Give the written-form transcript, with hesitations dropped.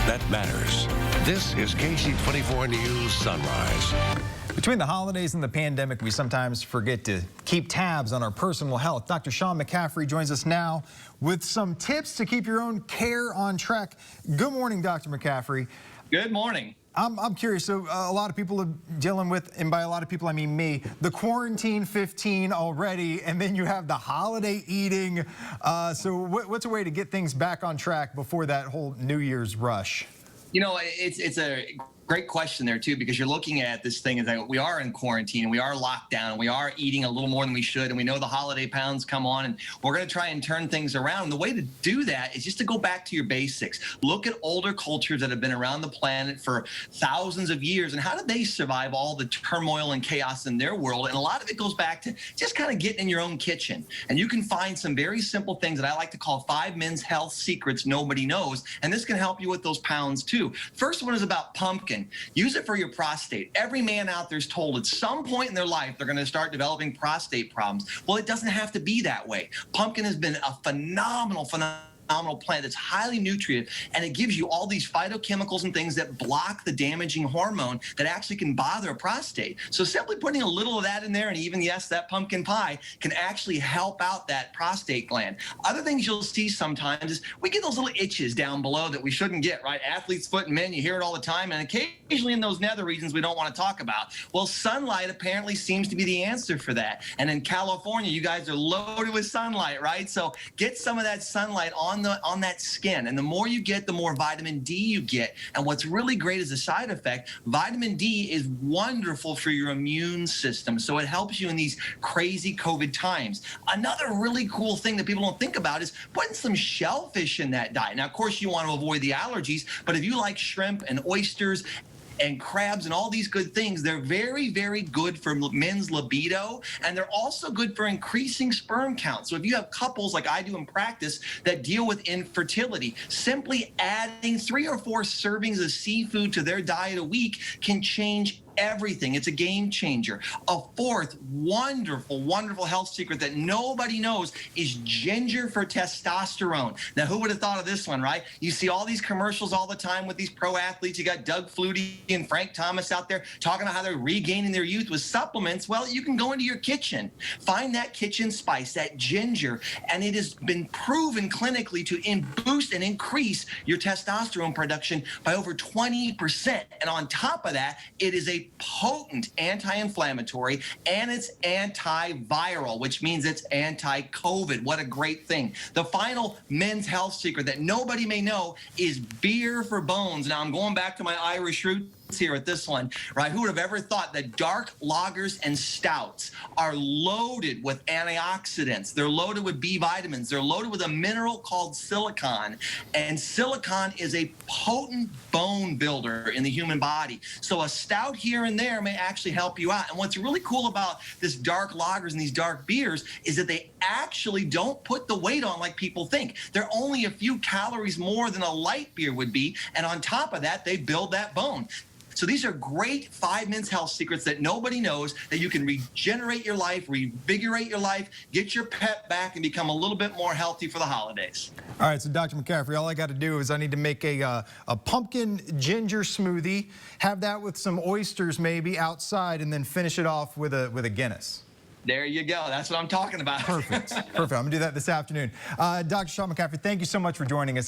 that matters. This is KC24 News Sunrise. Between the holidays and the pandemic, we sometimes forget to keep tabs on our personal health. Dr. Sean McCaffrey joins us now with some tips to keep your own care on track. Good morning, Dr. McCaffrey. Good morning. I'm curious, so a lot of people are dealing with, and by a lot of people I mean me, the quarantine 15 already, and then you have the holiday eating. So what's a way to get things back on track before that whole New Year's rush? You know, it's a great question there, too, because you're looking at this thing is that we are in quarantine and we are locked down and we are eating a little more than we should. And we know the holiday pounds come on and we're going to try and turn things around. And the way to do that is just to go back to your basics. Look at older cultures that have been around the planet for thousands of years. And how did they survive all the turmoil and chaos in their world? And a lot of it goes back to just kind of getting in your own kitchen. And you can find some very simple things that I like to call 5 men's health secrets nobody knows. And this can help you with those pounds, too. First one is about pumpkin. Use it for your prostate. Every man out there is told at some point in their life they're going to start developing prostate problems. Well, it doesn't have to be that way. Pumpkin has been a phenomenal plant that's highly nutritive, and it gives you all these phytochemicals and things that block the damaging hormone that actually can bother a prostate. So simply putting a little of that in there, and even, yes, that pumpkin pie can actually help out that prostate gland. Other things you'll see sometimes is we get those little itches down below that we shouldn't get, right? Athlete's foot and men, you hear it all the time, and occasionally in those nether regions we don't want to talk about. Well, sunlight apparently seems to be the answer for that. And in California, you guys are loaded with sunlight, right? So get some of that sunlight on that skin, and the more you get, the more vitamin D you get. And what's really great as a side effect, vitamin D is wonderful for your immune system, so it helps you in these crazy COVID times. Another really cool thing that people don't think about is putting some shellfish in that diet. Now, of course, you want to avoid the allergies, but if you like shrimp and oysters and crabs and all these good things, they're very, very good for men's libido, and they're also good for increasing sperm count. So if you have couples like I do in practice that deal with infertility, simply adding 3 or 4 servings of seafood to their diet a week can change everything. It's a game changer. A fourth wonderful, wonderful health secret that nobody knows is ginger for testosterone. Now, who would have thought of this one, right? You see all these commercials all the time with these pro athletes. You got Doug Flutie and Frank Thomas out there talking about how they're regaining their youth with supplements. Well, you can go into your kitchen, find that kitchen spice, that ginger, and it has been proven clinically to boost and increase your testosterone production by over 20%. And on top of that, it is a potent anti-inflammatory, and it's antiviral, which means it's anti-COVID. What a great thing. The final men's health secret that nobody may know is beer for bones. Now, I'm going back to my Irish roots here at this one, right? Who would have ever thought that dark lagers and stouts are loaded with antioxidants? They're loaded with B vitamins. They're loaded with a mineral called silicon, and silicon is a potent bone builder in the human body. So a stout here and there may actually help you out. And what's really cool about this dark lagers and these dark beers is that they actually don't put the weight on like people think. They're only a few calories more than a light beer would be, and on top of that, they build that bone. So these are great 5 men's health secrets that nobody knows, that you can regenerate your life, revigorate your life, get your pep back, and become a little bit more healthy for the holidays. All right, so Dr. McCaffrey, all I got to do is I need to make a pumpkin ginger smoothie, have that with some oysters maybe outside, and then finish it off with a Guinness. There you go. That's what I'm talking about. Perfect. Perfect. I'm going to do that this afternoon. Dr. Sean McCaffrey, thank you so much for joining us.